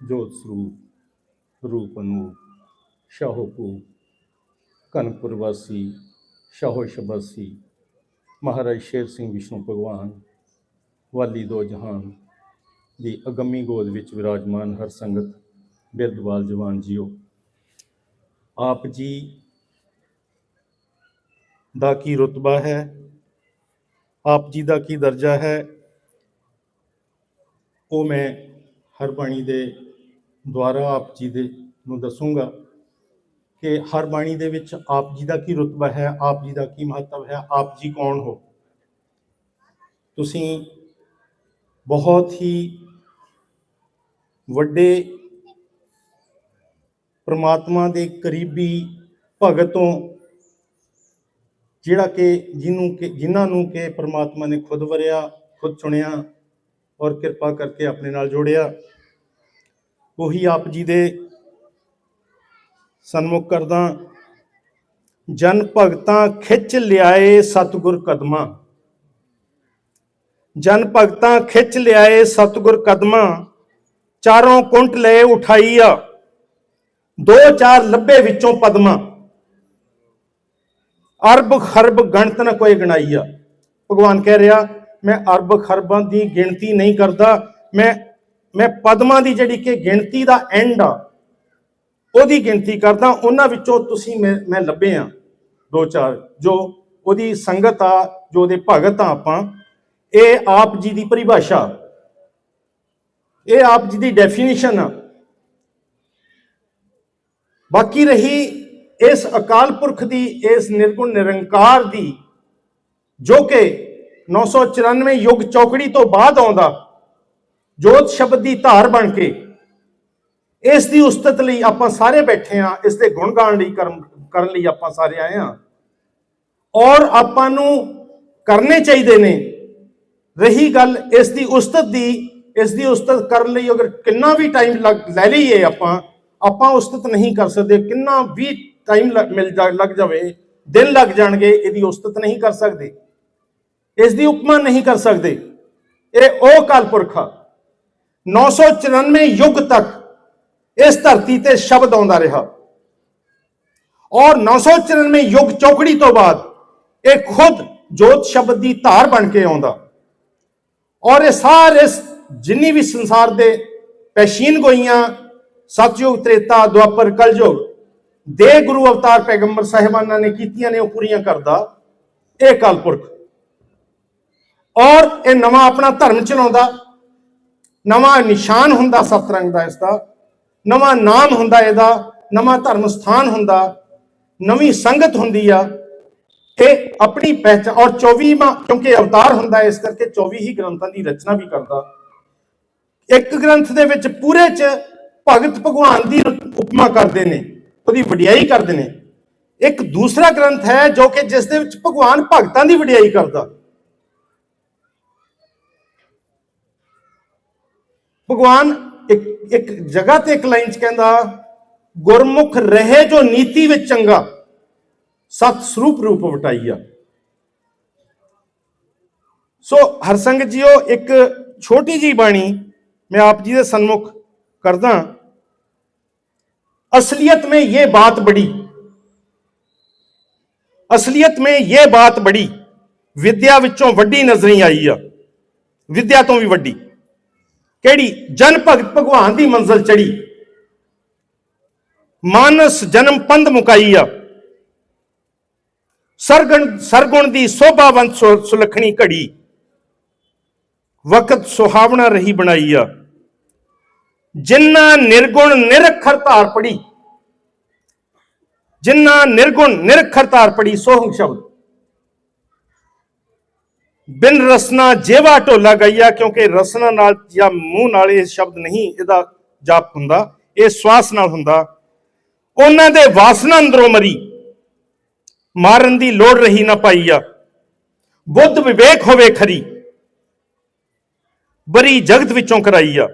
जोत स्वरूप रूप अनूप शाहोपूप कनकपुर वासी शाहो शबासी महाराज शेर सिंह विष्णु भगवान वाली दो जहान दी अगमी गोद विच विराजमान हर संगत बिरदवाल जवान जीओ। आप जी दा की रुतबा है, आप जी दा की दर्जा है, वो मैं हर बाणी दे द्वारा आप जी दे नूं दसूंगा कि हर बाणी दे विच आप जी दा की रुतबा है, आप जी दा की महत्व है, आप जी कौन हो। तुसीं बहुत ही वड्डे परमात्मा दे करीबी भगतों, जिहड़ा कि जिन्हां नूं के परमात्मा ने खुद वरिया, खुद चुनिया और किरपा करके अपने नाल जोड़िया। वही आप जी दे सन्मुख करदा। जन भगतां खिच लियाए सतगुर कदमां, जन भगतां खिच लियाए सतगुर कदमां, चारों कुंट ले उठाईया, दो चार लब्बे विचों पदमा, अरब खरब गणत न कोई गणाईया। भगवान कह रहा मैं अरब खरबां की गिणती नहीं करता, मैं पदमां की जिहड़ी कि गिणती का एंड आ ओहदी गिणती करदा। उन्हां विचों तुसीं मैं लभे आ दो चार, जो ओहदी संगत आ, जो ओहदे भगत आ आपां। ये आप जी की परिभाषा, ये आप जी की डेफिनेशन आ। बाकी रही इस अकाल पुरख की, इस निर्गुण निरंकार की, जो कि 994 युग चौकड़ी तो बाद आउंदा, जोत शब्द की धार बन के इस दी उस्तत लई आपां सारे बैठे हाँ, इस दे गुण गाण लई करन लई आपां सारे आए हाँ। और आपां नूं करने चाहिए ने। रही गल इस दी उस्तत दी, इस दी उस्तत करन लई अगर कितना भी टाइम लै लईए आपां उस्तत नहीं कर सकते। कितना भी टाइम लग जाए, दिन लग जाएंगे, इसकी उस्तत नहीं कर सकते, इसकी उपमा नहीं कर सकते। ये ओ अकाल पुरख आ। 994 युग तक इस धरती ते शब्द आउंदा रहा और 994 युग चौकड़ी तो बाद ये खुद जोत शब्द की धार बन के आउंदा। और ये सारे जिन्नी भी संसार दे पैशीन गोइयां सतयुग त्रेता द्वापर कलयुग दे गुरु अवतार पैगंबर साहिबाना ने कीतियां ने, वो पूरियां करदा ये अकाल पुरख। और ये नवा अपना धर्म चलाउंदा, नवा निशान हुंदा सत रंग दा, इसका नवा नाम हुंदा, इहदा नवा धर्म स्थान हुंदा, नवी संगत हुंदी आ। ये अपनी पहचान और 24वां क्योंकि अवतार हुंदा है, इस करके 24 ही ग्रंथां की रचना भी करता। एक ग्रंथ दे विच पूरे च भगत भगवान की उपमा करते हैं, उसकी वडियाई करते हैं। एक दूसरा ग्रंथ है जो कि जिस दे विच भगवान भगतां की वडियाई करता। भगवान एक जगह ते एक लाइन च कहंदा, गुरमुख रहे जो नीति विच चंगा, सत स्वरूप रूप वटाइया। सो हर संगत जीओ, एक छोटी जी बाणी मैं आप जी के सन्मुख करदा। असलियत में यह बात बड़ी, असलियत में यह बात बड़ी, विद्या विचों वड्डी नजरी आई आ। विद्या तो भी वड्डी केड़ी? जन भगत भगवान की मंजिल चढ़ी, मानस जन्म पंध मुकाई आ। सरगुण की शोभावंत सुलखनी घड़ी, वक्त सुहावना रही बनाई आ। जिन्ना निर्गुण निरखर धार पड़ी, जिन्ना निर्गुण निरखर धार पड़ी, सोहंग शब्द बिन रसना जेवा ढोला गाइया। क्योंकि रसना नाल या मूँह नाल ये शब्द नहीं इहदा जाप हुंदा, ये श्वास नाल हुंदा। उन्हां दे वासना अंदरों मरी, मारन दी लोड़ रही ना पाई आ। बुद्ध विवेक होवे खरी, बरी जगत विचों कराई आ।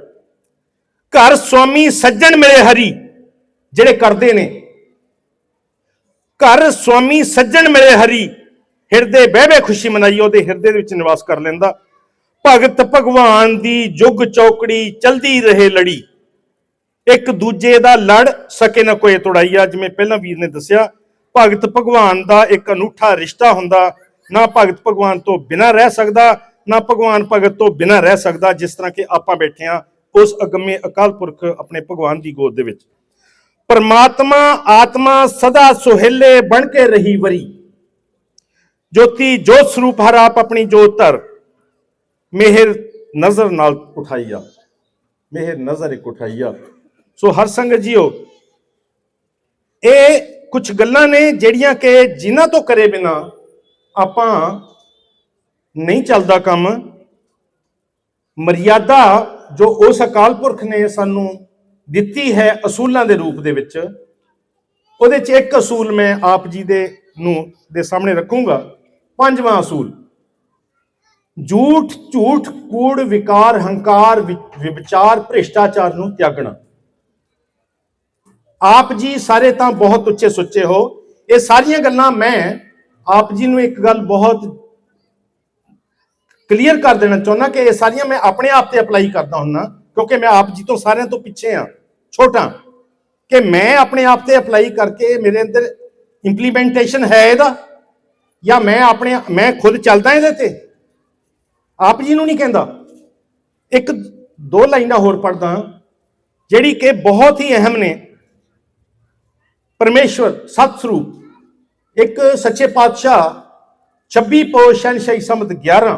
घर स्वामी सज्जन मिले हरी, जिहड़े करदे ने। घर स्वामी सज्जन मिले हरी, हिरदे बह बह खुशी मनाई, ਉਹਦੇ ਹਿਰਦੇ ਵਿੱਚ ਨਿਵਾਸ ਕਰ ਲੈਂਦਾ। ਭਗਤ ਭਗਵਾਨ ਦੀ ਜੁਗ ਚੌਕੜੀ ਚਲਦੀ ਰਹੇ ਲੜੀ, एक दूजे दा लड़ सके ना कोई तुड़ाइया। जिवें पहला वीर ने दसिया, भगत भगवान दा एक अनूठा रिश्ता हुंदा, ना भगत भगवान तो बिना रह सकदा, ना भगवान भगत तो बिना रह सकदा। जिस तरह के आपां बैठे हां उस अगम्य अकाल पुरख अपने भगवान दी गोद दे विच। परमात्मा आत्मा सदा सुहेले बन के रही वरी, ज्योति जोत स्वरूप हर आप अपनी जोत धर, मेहर नजर नाल उठाइया, मेहर नजर एक उठाइया। सो हर संगत जीओ, ये कुछ गल्लां ने जिहड़ियां कि जिन्हां तो करे बिना आपां नहीं चलदा काम। मर्यादा जो उस अकाल पुरख ने सानू दिती है असूलों के रूप दे विच, उहदे च एक असूल मैं आप जी दे सामने रखूंगा। पंजवां असूल, झूठ झूठ कूड़ विकार हंकार विचार भ्रिष्टाचार नूं त्यागना। आप जी सारे तां बहुत उच्चे सुच्चे हो, ये सारियां गल्लां मैं आप जी नूं एक गल बहुत क्लीयर कर देना चाहना कि ये सारियां मैं अपने आप से अपलाई करता हूं, क्योंकि मैं आप जी तो सारे तो पिछे हाँ, छोटा, कि मैं अपने आप से अपलाई करके मेरे अंदर इंप्लीमेंटेशन है इहदा, या मैं खुद चलदा इहदे ते। आप जी नूं नहीं कहंदा। एक दो लाइनां होर पढ़दा जिहड़ी कि बहुत ही अहम ने। परमेश्वर सतस्वरूप एक सच्चे पातशाह 26 पोष शहनशाही संमत 11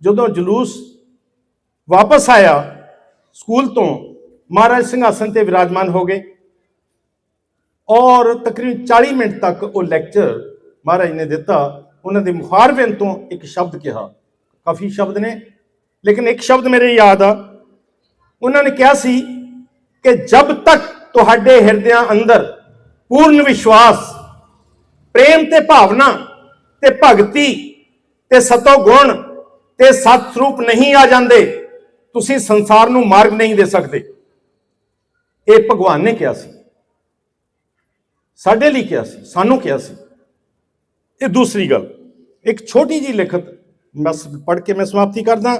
जदों जलूस वापस आया स्कूल तो, महाराज सिंघासन ते विराजमान हो गए और तकरीबन 40 मिनट तक वो लैक्चर महाराज ने दिता। उन्होंने मुखारबिन तो एक शब्द कहा, काफ़ी शब्द ने लेकिन एक शब्द मेरे याद आ। उन्होंने कहा सी कि जब तक तुहाडे हिरदियां अंदर पूर्ण विश्वास, प्रेम ते भावना ते भगती ते सतो गुण ते सत स्वरूप नहीं आ जाते, तुसी संसार नूं मार्ग नहीं दे सकते। ये भगवान ने कहा सी, साडे लई कहा सी, सानू कहा सी। ये दूसरी गल, एक छोटी जी लिखत बस पढ़ के मैं समाप्ति करदा।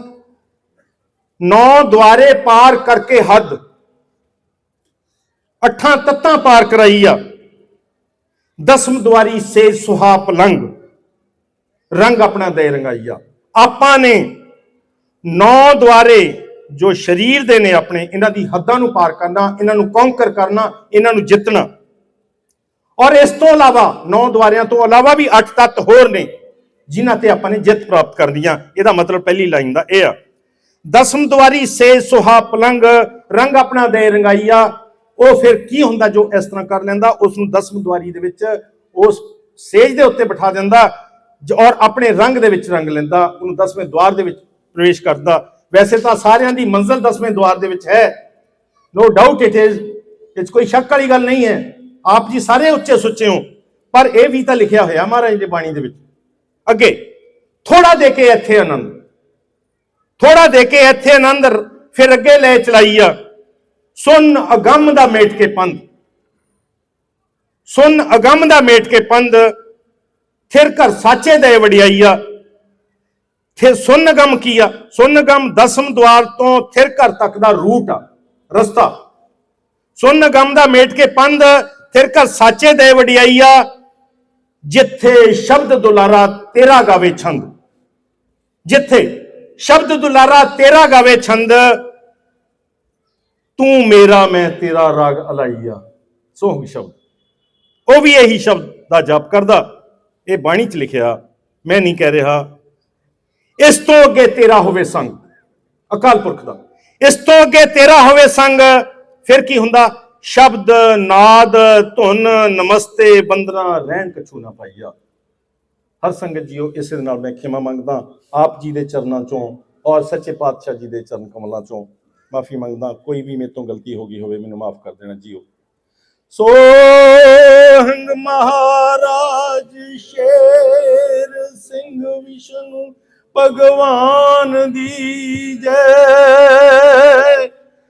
9 द्वारे पार करके हद, 8 तत्तां पार कराइया, 10वीं द्वारी से सुहा पलंग, रंग अपना दे रंगाइया। आपां ने 9 द्वारे जो शरीर दे ने अपने, इन्हां दी हद्दां नूं पार करना, इन्हां नूं कॉन्कर करना, इन्हां नूं जितना। और इस तो अलावा 9 द्वारियां तो अलावा भी 8 तत्त होर ने जिन्हां ते आपां ने जित प्राप्त करनी आ। इहदा मतलब पहली लाइन दा इह आ, 10वीं द्वारी से सुहा पलंग, रंग अपना दे रंगाइया। वो फिर की हुंदा जो इस तरह कर लैंदा, उसनूं 10वीं द्वारी दे विच उस सेज दे उत्ते बिठा दिंदा और अपने रंग दे विच रंग लैंदा, उन्होंने 10वें द्वार दे विच प्रवेश करदा। वैसे तो सारियां दी मंजिल 10वें द्वार दे विच है, नो डाउट इट इज कोई शक वाली गल नहीं है। आप जी सारे उच्चे सुच्चे हो, पर यह भी तो लिखिया होया महाराज की बाणी दे विच अगे, थोड़ा दे के इत्थे आनंद, थोड़ा दे के इत्थे आनंद, फिर अगे ले चलाइया। सुन अगम दा मेट के पंध, सुन अगम दा मेट के पंध, फिर घर साचे दे वडियाइया। फिर सुन अगम किया, सुन अगम 10वें द्वार तो थिर घर तक दा रूट आ, रस्ता। सुन अगम दा मेट के पंध, फिर घर साचे दे वडियाइया। जिथे शब्द दुलारा तेरा गावे छंद, जिथे शब्द दुलारा तेरा गावे छंद, तू मेरा मैं तेरा राग अलाइया। सोहंग शब्द, वो भी यही शब्द का जाप करदा। ये बाणी च लिखिया, मैं नहीं कह रहा। इस तो अगे तेरा होवे संग, अकाल पुरख दा, इस तो अगे तेरा होवे संग। फिर की हुंदा, शब्द नाद धुन नमस्ते बंदना रहन कछू ना पाइया। हर संगत जीओ, इस नाल मैं खिमा मंगदा आप जी दे चरणों चों और सच्चे पातशाह जी दे चरण कमलों चों माफी मंगदा। कोई भी मेरे तो गलती हो गई होवे मैनूं माफ कर देना जीओ। सोहंग महाराज शेर सिंह विष्णु भगवान दी जय।